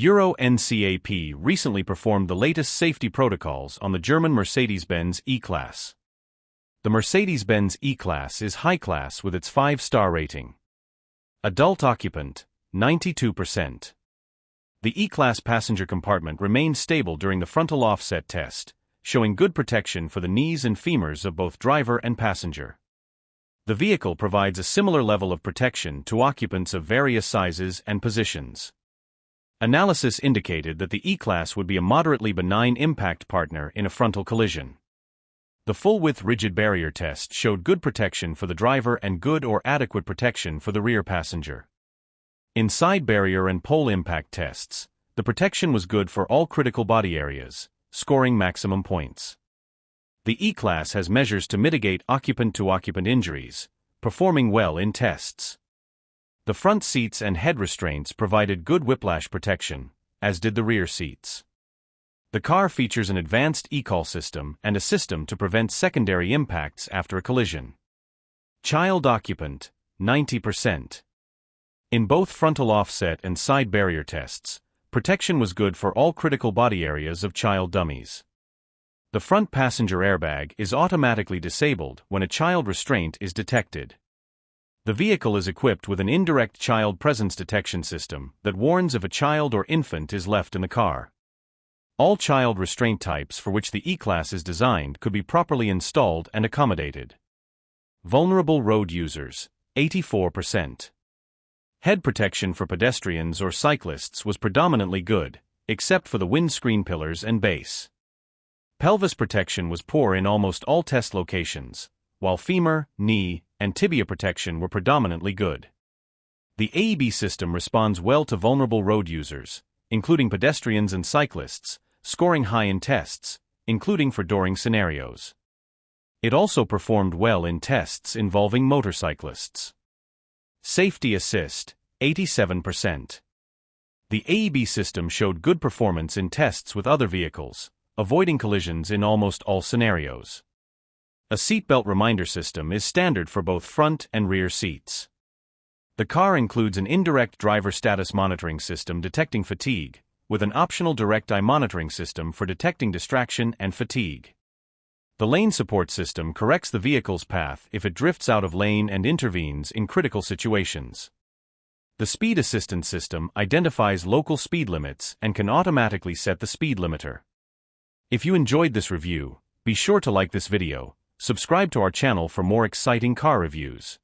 Euro NCAP recently performed the latest safety protocols on the German Mercedes-Benz E-Class. The Mercedes-Benz E-Class is high class with its 5-star rating. Adult occupant, 92%. The E-Class passenger compartment remained stable during the frontal offset test, showing good protection for the knees and femurs of both driver and passenger. The vehicle provides a similar level of protection to occupants of various sizes and positions. Analysis indicated that the E-Class would be a moderately benign impact partner in a frontal collision. The full-width rigid barrier test showed good protection for the driver and good or adequate protection for the rear passenger. In side barrier and pole impact tests, the protection was good for all critical body areas, scoring maximum points. The E-Class has measures to mitigate occupant-to-occupant injuries, performing well in tests. The front seats and head restraints provided good whiplash protection, as did the rear seats. The car features an advanced eCall system and a system to prevent secondary impacts after a collision. Child occupant, 90%. In both frontal offset and side barrier tests, protection was good for all critical body areas of child dummies. The front passenger airbag is automatically disabled when a child restraint is detected. The vehicle is equipped with an indirect child presence detection system that warns if a child or infant is left in the car. All child restraint types for which the E-Class is designed could be properly installed and accommodated. Vulnerable road users, 84%. Head protection for pedestrians or cyclists was predominantly good, except for the windscreen pillars and base. Pelvis protection was poor in almost all test locations, while femur, knee, and tibia protection were predominantly good. The AEB system responds well to vulnerable road users, including pedestrians and cyclists, scoring high in tests, including for dooring scenarios. It also performed well in tests involving motorcyclists. Safety assist, 87%. The AEB system showed good performance in tests with other vehicles, avoiding collisions in almost all scenarios. A seatbelt reminder system is standard for both front and rear seats. The car includes an indirect driver status monitoring system detecting fatigue, with an optional direct eye monitoring system for detecting distraction and fatigue. The lane support system corrects the vehicle's path if it drifts out of lane and intervenes in critical situations. The speed assistance system identifies local speed limits and can automatically set the speed limiter. If you enjoyed this review, be sure to like this video. Subscribe to our channel for more exciting car reviews.